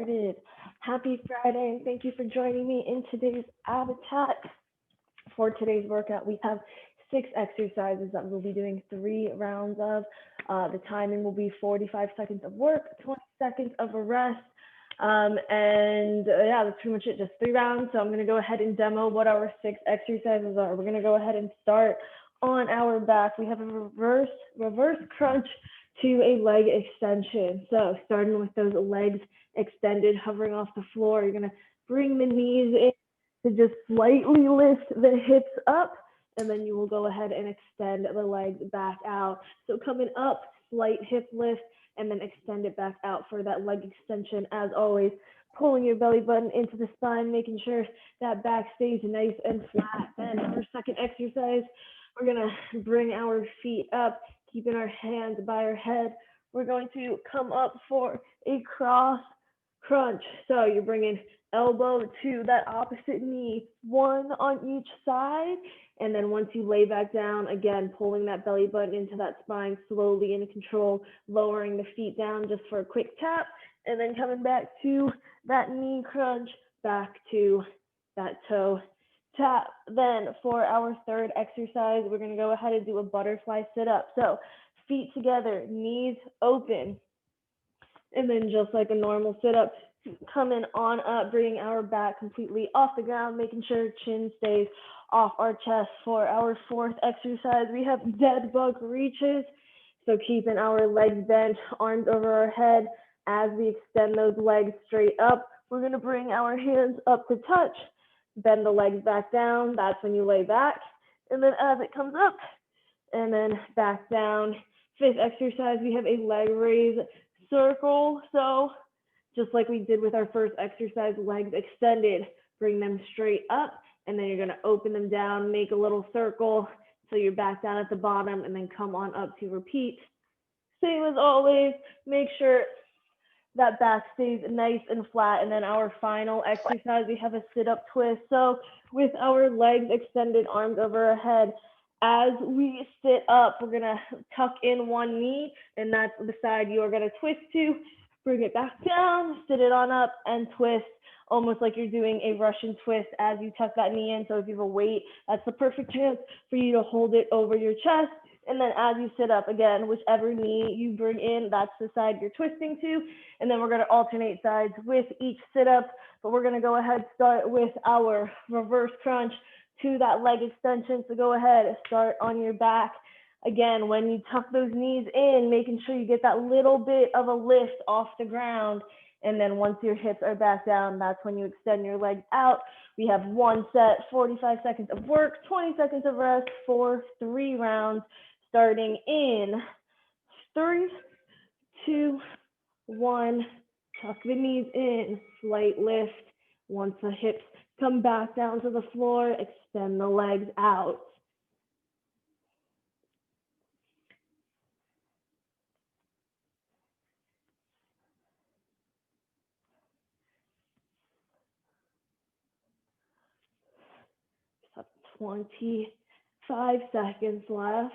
Started. Happy Friday, and thank you for joining me in today's Habitat. For today's workout, we have 6 exercises that we'll be doing 3 rounds of. The timing will be 45 seconds of work, 20 seconds of a rest. Yeah, that's pretty much it, just 3 rounds. So I'm going to go ahead and demo what our 6 exercises are. We're going to go ahead and start on our back. We have a reverse crunch to a leg extension. So starting with those legs extended, hovering off the floor, you're going to bring the knees in to just slightly lift the hips up, and then you will go ahead and extend the legs back out. So coming up, slight hip lift, and then extend it back out for that leg extension. As always, pulling your belly button into the spine, making sure that back stays nice and flat. Then our second exercise, we're gonna bring our feet up, keeping our hands by our head. We're going to come up for a cross crunch. So you're bringing elbow to that opposite knee, one on each side. And then once you lay back down, again, pulling that belly button into that spine, slowly in control, lowering the feet down just for a quick tap, and then coming back to that knee crunch, back to that toe tap. Then for our third exercise, we're gonna go ahead and do a butterfly sit-up. So feet together, knees open, and then just like a normal sit-up, coming on up, bringing our back completely off the ground, making sure chin stays off our chest. For our fourth exercise, we have dead bug reaches. So keeping our legs bent, arms over our head. As we extend those legs straight up, we're going to bring our hands up to touch, bend the legs back down. That's when you lay back. And then as it comes up, and then back down. Fifth exercise, we have a leg raise circle. So just like we did with our first exercise, legs extended, bring them straight up, and then you're gonna open them down, make a little circle, so you're back down at the bottom, and then come on up to repeat. Same as always, make sure that back stays nice and flat. And then our final exercise, we have a sit-up twist. So with our legs extended, arms over our head, as we sit up, we're gonna tuck in one knee, and that's the side you are gonna twist to. Bring it back down, sit it on up, and twist, almost like you're doing a Russian twist as you tuck that knee in. So if you have a weight, that's the perfect chance for you to hold it over your chest. And then as you sit up, again, whichever knee you bring in, that's the side you're twisting to. And then we're gonna alternate sides with each sit-up, but we're gonna go ahead, start with our reverse crunch to that leg extension. So go ahead, start on your back. Again, when you tuck those knees in, making sure you get that little bit of a lift off the ground. And then once your hips are back down, that's when you extend your legs out. We have one set, 45 seconds of work, 20 seconds of rest for 3 rounds, starting in 3, 2, 1. Tuck the knees in, slight lift. Once the hips come back down to the floor, extend the legs out. Have 25 seconds left.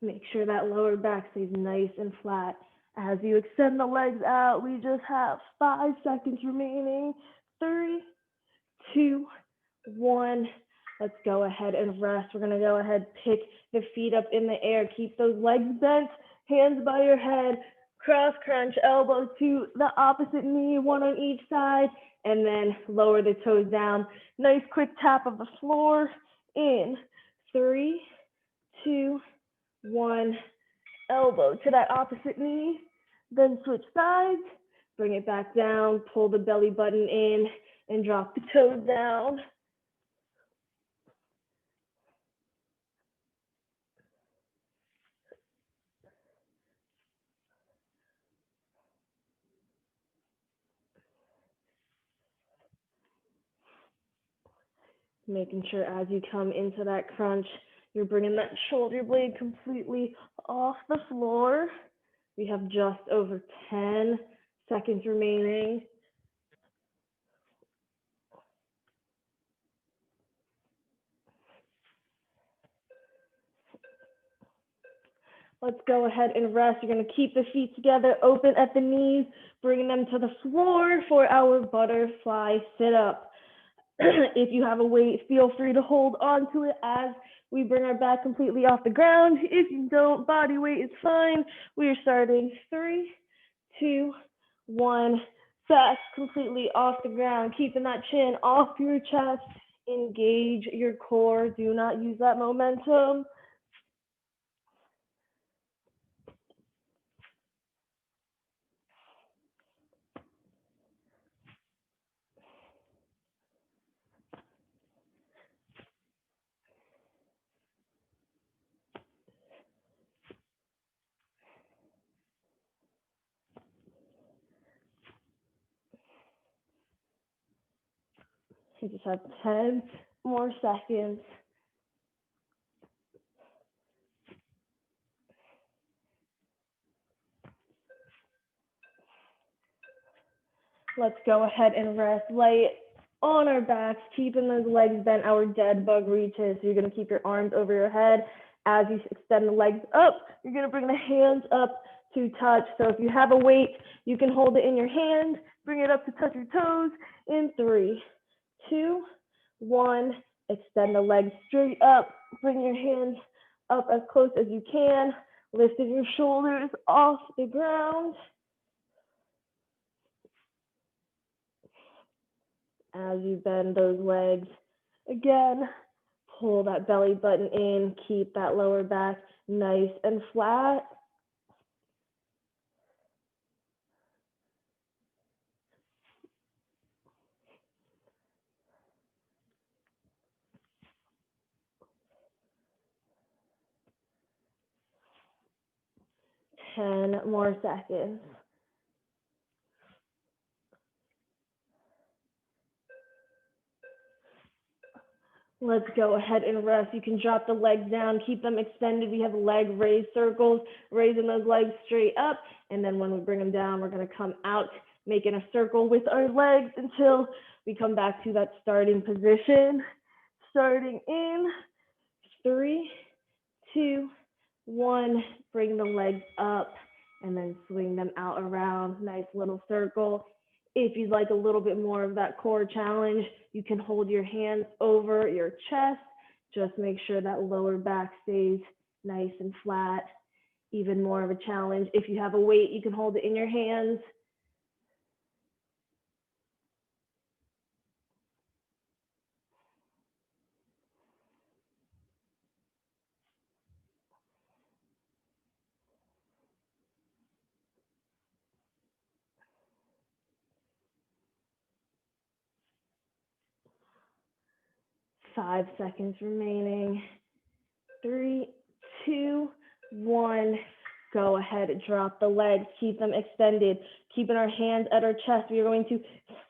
Make sure that lower back stays nice and flat. As you extend the legs out, we just have 5 seconds remaining. 3, 2, 1. Let's go ahead and rest. We're gonna go ahead, pick the feet up in the air. Keep those legs bent, hands by your head. Cross crunch, elbows to the opposite knee, one on each side, and then lower the toes down. Nice quick tap of the floor. In 3, 2, 1. Elbow to that opposite knee, then switch sides, bring it back down, pull the belly button in, and drop the toes down. Making sure as you come into that crunch, you're bringing that shoulder blade completely off the floor. We have just over 10 seconds remaining. Let's go ahead and rest. You're going to keep the feet together, open at the knees, bringing them to the floor for our butterfly sit-up. If you have a weight, feel free to hold on to it as we bring our back completely off the ground. If you don't, body weight is fine. We are starting 3, 2, 1. Back completely off the ground, keeping that chin off your chest. Engage your core. Do not use that momentum. You just have 10 more seconds. Let's go ahead and rest. Lay on our backs, keeping those legs bent. Our dead bug reaches. So you're going to keep your arms over your head. As you extend the legs up, you're going to bring the hands up to touch. So if you have a weight, you can hold it in your hand. Bring it up to touch your toes in 3, 2, 1. Extend the legs straight up. Bring your hands up as close as you can. Lifting your shoulders off the ground. As you bend those legs, again, pull that belly button in, keep that lower back nice and flat. Ten more seconds. Let's go ahead and rest. You can drop the legs down, keep them extended. We have leg raise circles, raising those legs straight up. And then when we bring them down, we're going to come out, making a circle with our legs until we come back to that starting position. Starting in 3, 2, 1. Bring the legs up and then swing them out around. Nice little circle. If you'd like a little bit more of that core challenge, you can hold your hands over your chest. Just make sure that lower back stays nice and flat. Even more of a challenge. If you have a weight, you can hold it in your hands. Five seconds remaining. 3, 2, 1. Go ahead, drop the legs, keep them extended, keeping our hands at our chest. We are going to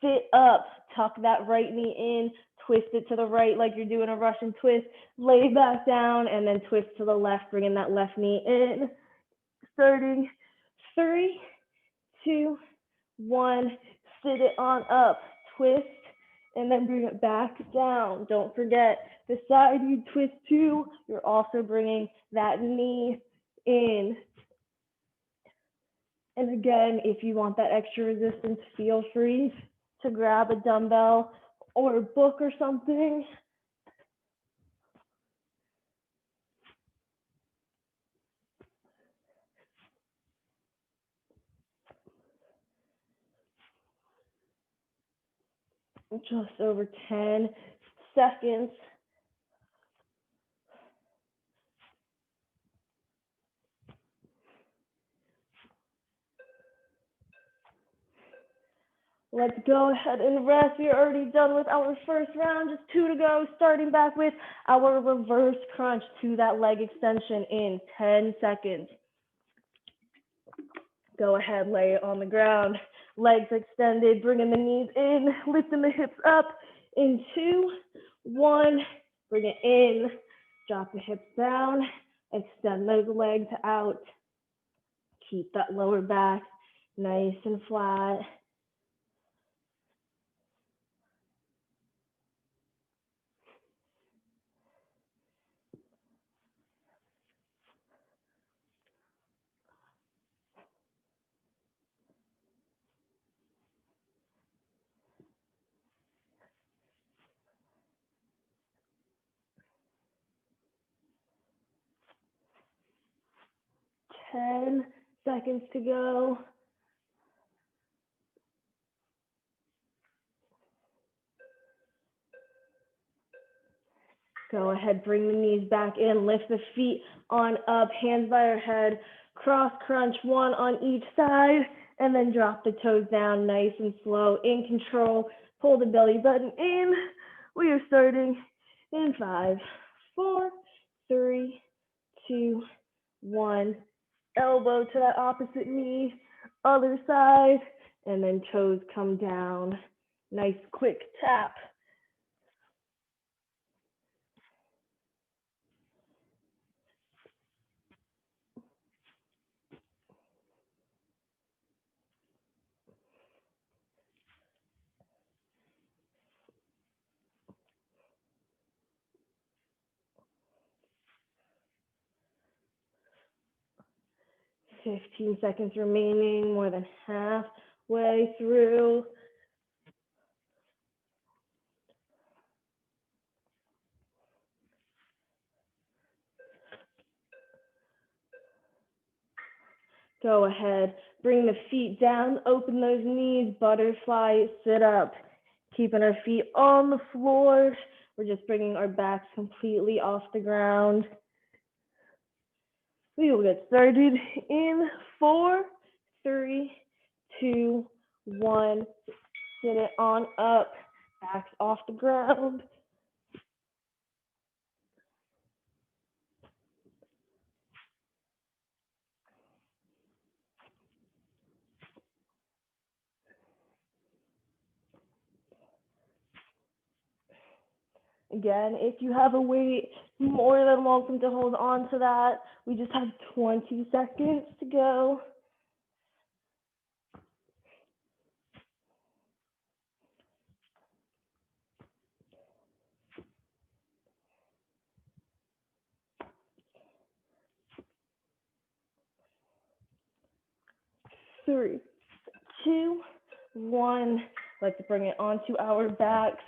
sit up, tuck that right knee in, twist it to the right like you're doing a Russian twist, lay back down, and then twist to the left, bringing that left knee in. Starting 3, 2, 1. Sit it on up, twist, and then bring it back down. Don't forget, the side you twist to, you're also bringing that knee in. And again, if you want that extra resistance, feel free to grab a dumbbell or a book or something. Just over 10 seconds. Let's go ahead and rest. We are already done with our first round, just 2 to go, starting back with our reverse crunch to that leg extension in 10 seconds. Go ahead, lay it on the ground, legs extended, bringing the knees in, lifting the hips up in 2, 1, bring it in, drop the hips down, extend those legs out, keep that lower back nice and flat. 10 seconds to go. Go ahead, bring the knees back in, lift the feet on up, hands by our head, cross crunch, one on each side, and then drop the toes down nice and slow, in control. Pull the belly button in. We are starting in 5, 4, 3, 2, 1. Elbow to that opposite knee, other side, and then toes come down. Nice quick tap. 15 seconds remaining, more than halfway through. Go ahead, bring the feet down, open those knees, butterfly, sit up. Keeping our feet on the floor. We're just bringing our backs completely off the ground. We will get started in 4, 3, 2, 1. Sit it on up, backs off the ground. Again, if you have a weight, more than welcome to hold on to that. We just have 20 seconds to go. Three, 2, 1. Let's bring it onto our backs.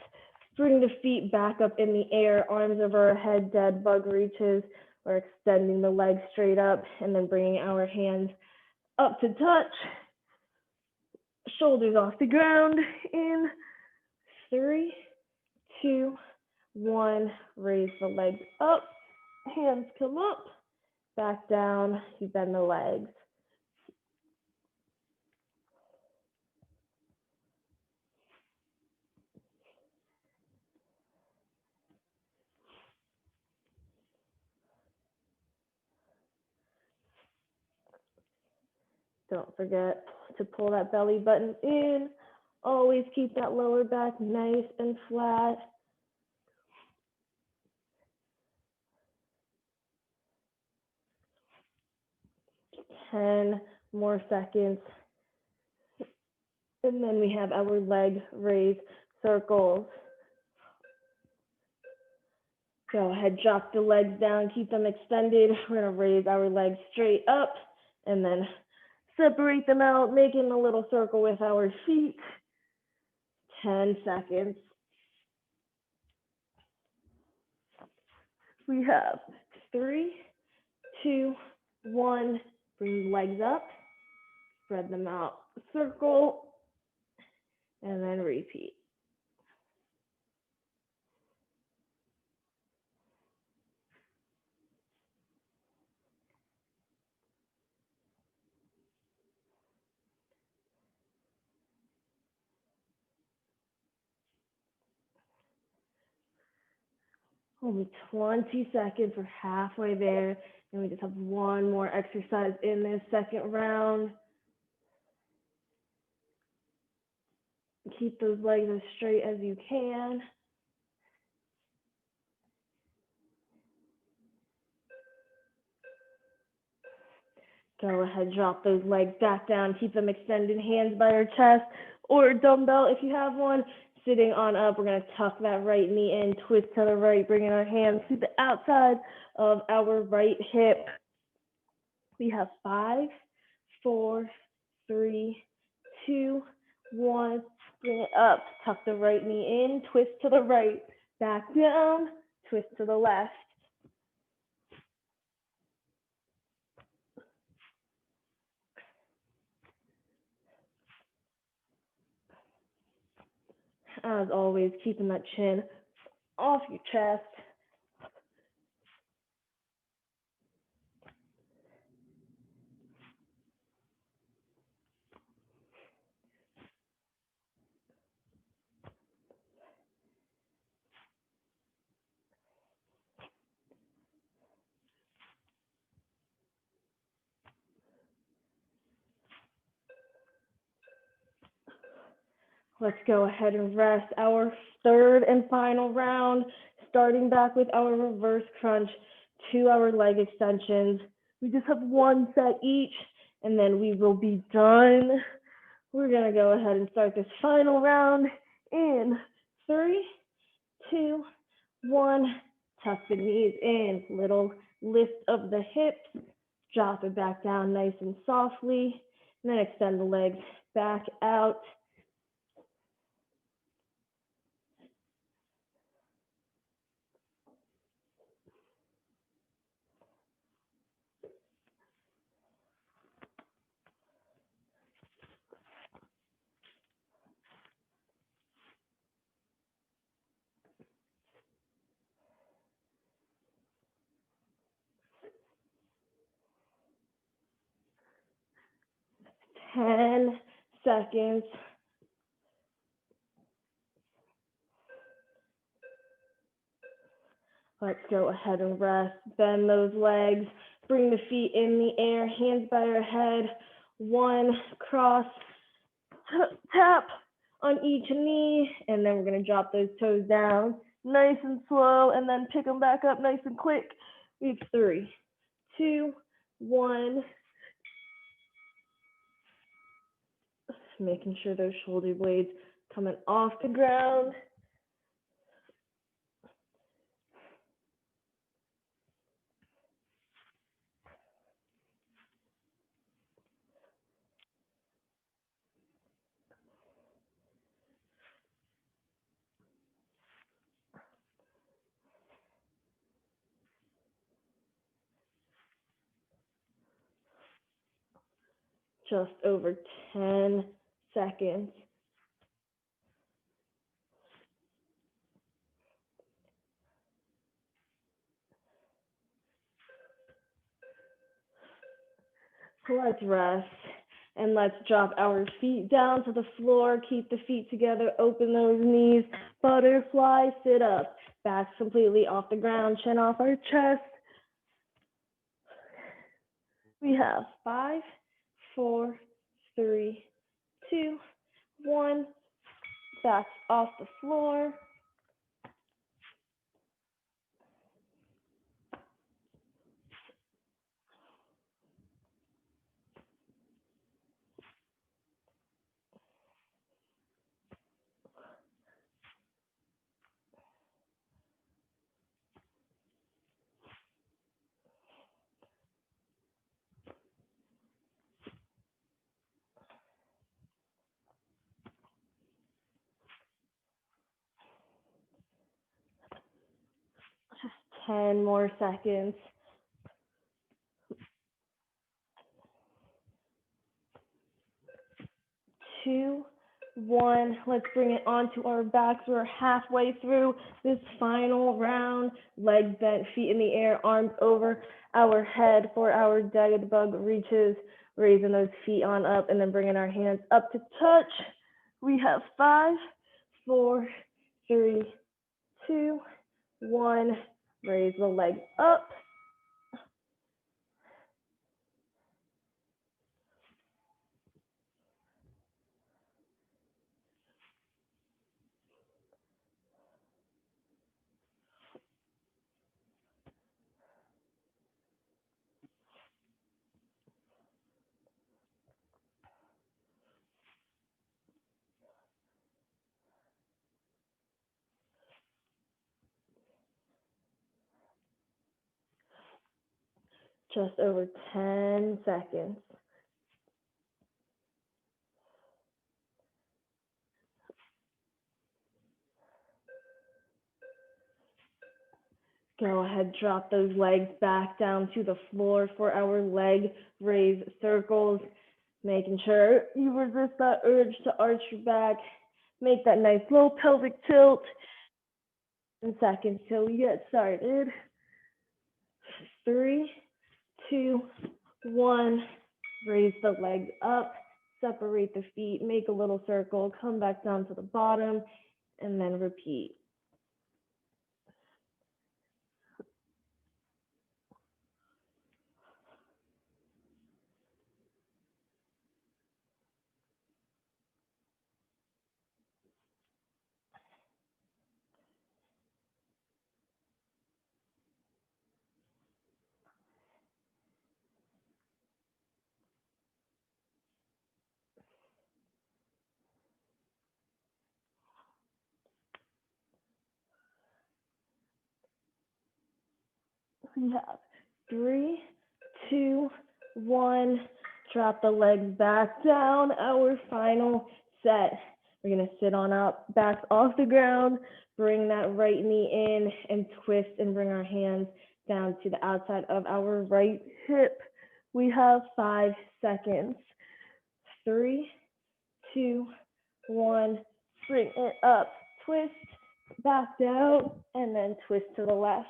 Bring the feet back up in the air, arms over our head, dead bug reaches. We're extending the legs straight up and then bringing our hands up to touch. Shoulders off the ground in 3, 2, 1. Raise the legs up, hands come up, back down, you bend the legs. Don't forget to pull that belly button in. Always keep that lower back nice and flat. Ten more seconds. And then we have our leg raise circles. Go ahead, drop the legs down, keep them extended. We're gonna raise our legs straight up and then separate them out, making a little circle with our feet. 10 seconds. We have 3, 2, 1. Bring the legs up, spread them out, circle, and then repeat. Only 20 seconds, we're halfway there, and we just have one more exercise in this second round. Keep those legs as straight as you can. Go ahead, drop those legs back down, keep them extended, hands by our chest, or dumbbell if you have one. Sitting on up, we're gonna tuck that right knee in, twist to the right, bringing our hands to the outside of our right hip. We have 5, 4, 3, 2, 1. Bring it up, tuck the right knee in, twist to the right, back down, twist to the left. As always, keeping that chin off your chest. Let's go ahead and rest our third and final round, starting back with our reverse crunch, 2-hour leg extensions. We just have one set each, and then we will be done. We're gonna go ahead and start this final round in 3, 2, 1. Tuck the knees in, little lift of the hips, drop it back down nice and softly, and then extend the legs back out. Ten seconds. Let's go ahead and rest. Bend those legs. Bring the feet in the air, hands by your head. 1, cross, tap on each knee, and then we're gonna drop those toes down nice and slow, and then pick them back up nice and quick. We have 3, 2, 1. Making sure those shoulder blades coming off the ground. Just over 10 seconds. Let's rest, and let's drop our feet down to the floor. Keep the feet together, open those knees, butterfly, sit up. Back completely off the ground, chin off our chest. We have 5, 4, 3, 2, 1. Back off the floor. Just 10 more seconds. 2, 1. Let's bring it onto our backs. We're halfway through this final round. Legs bent, feet in the air, arms over our head for our dead bug reaches. Raising those feet on up and then bringing our hands up to touch. We have 5, 4, 3, 2, 1. Raise the leg up. Just over 10 seconds. Go ahead, drop those legs back down to the floor for our leg raise circles, making sure you resist that urge to arch your back. Make that nice low pelvic tilt. In seconds till we get started. 3, 2, 1. Raise the legs up, separate the feet, make a little circle, come back down to the bottom, and then repeat. We have 3, 2, 1. Drop the legs back down. Our final set. We're going to sit on up, back off the ground. Bring that right knee in and twist and bring our hands down to the outside of our right hip. We have 5 seconds. 3, 2, 1. Bring it up, twist, back down, and then twist to the left.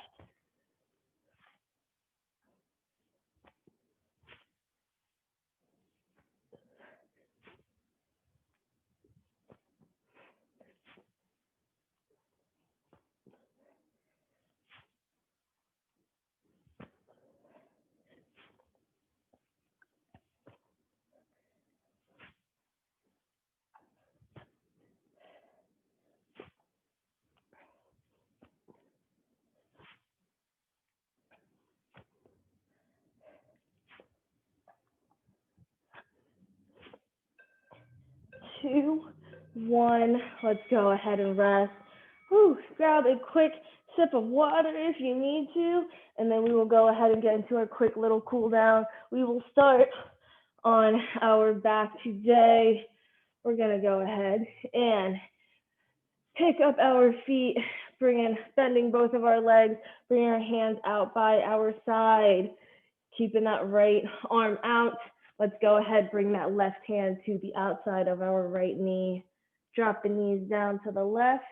Two, one. Let's go ahead and rest. Whew, grab a quick sip of water if you need to, and then we will go ahead and get into our quick little cool down. We will start on our back today. We're gonna go ahead and pick up our feet, bending both of our legs, bring our hands out by our side, keeping that right arm out. Let's go ahead, bring that left hand to the outside of our right knee. Drop the knees down to the left,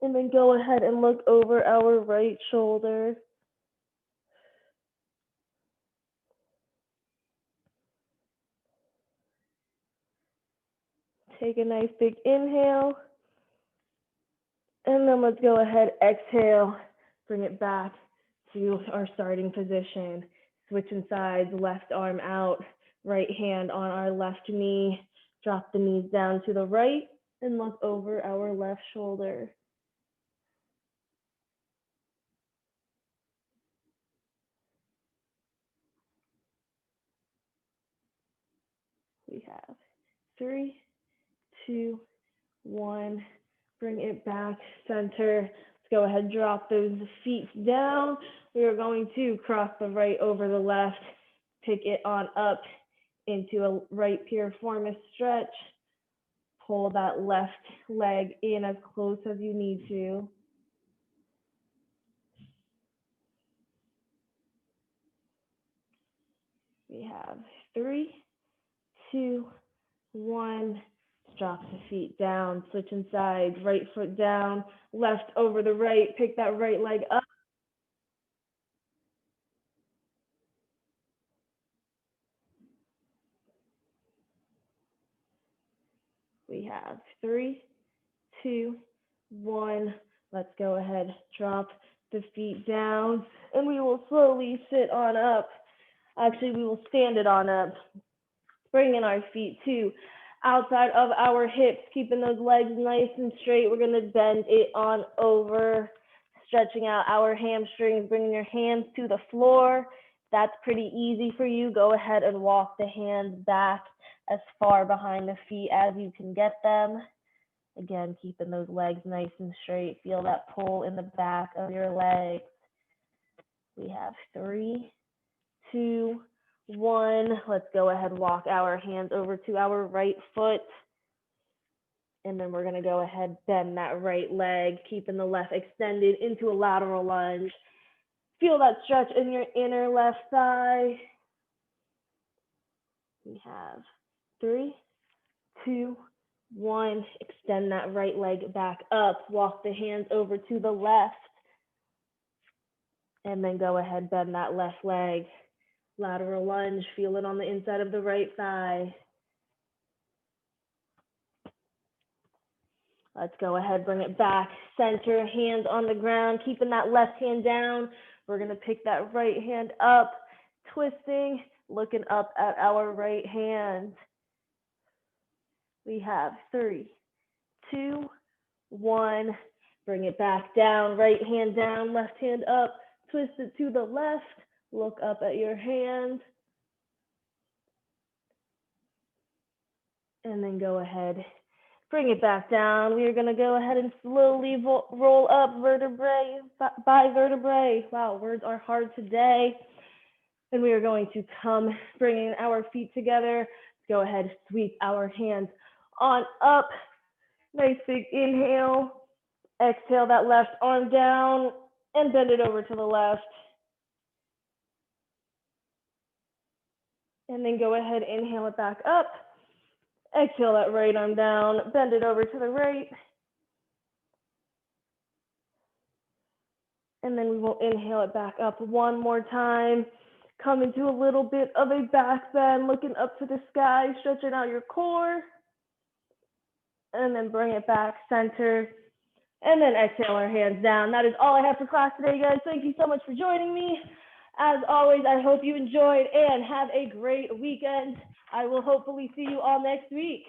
and then go ahead and look over our right shoulder. Take a nice big inhale, and then let's go ahead, exhale, bring it back to our starting position. Switching sides, left arm out, right hand on our left knee. Drop the knees down to the right and look over our left shoulder. We have 3, 2, 1. Bring it back, center. Let's go ahead, drop those feet down. We are going to cross the right over the left, pick it on up into a right piriformis stretch. Pull that left leg in as close as you need to. We have 3, 2, 1. Drop the feet down, switching sides, right foot down, left over the right, pick that right leg up. We have 3, 2, 1. Let's go ahead, drop the feet down, and we will slowly sit on up. Actually, we will stand it on up, bringing our feet to outside of our hips, keeping those legs nice and straight. We're gonna bend it on over, stretching out our hamstrings, bringing your hands to the floor. That's pretty easy for you. Go ahead and walk the hands back as far behind the feet as you can get them. Again, keeping those legs nice and straight. Feel that pull in the back of your legs. We have 3, 2, 1. Let's go ahead, walk our hands over to our right foot. And then we're gonna go ahead, bend that right leg, keeping the left extended into a lateral lunge. Feel that stretch in your inner left thigh. We have 3, 2, 1. Extend that right leg back up. Walk the hands over to the left. And then go ahead, bend that left leg. Lateral lunge, feel it on the inside of the right thigh. Let's go ahead, bring it back. Center, hands on the ground, keeping that left hand down. We're gonna pick that right hand up, twisting, looking up at our right hand. We have 3, 2, 1. Bring it back down, right hand down, left hand up, twist it to the left, look up at your hand. And then go ahead, bring it back down. We are gonna go ahead and slowly roll up vertebrae by vertebrae. Wow, words are hard today. And we are going to come, bringing our feet together. Go ahead, sweep our hands on up. Nice big inhale. Exhale that left arm down and bend it over to the left. And then go ahead, inhale it back up. Exhale that right arm down, bend it over to the right. And then we will inhale it back up one more time. Come into a little bit of a back bend, looking up to the sky, stretching out your core. And then bring it back, center. And then exhale our hands down. That is all I have for class today, guys. Thank you so much for joining me. As always, I hope you enjoyed and have a great weekend. I will hopefully see you all next week.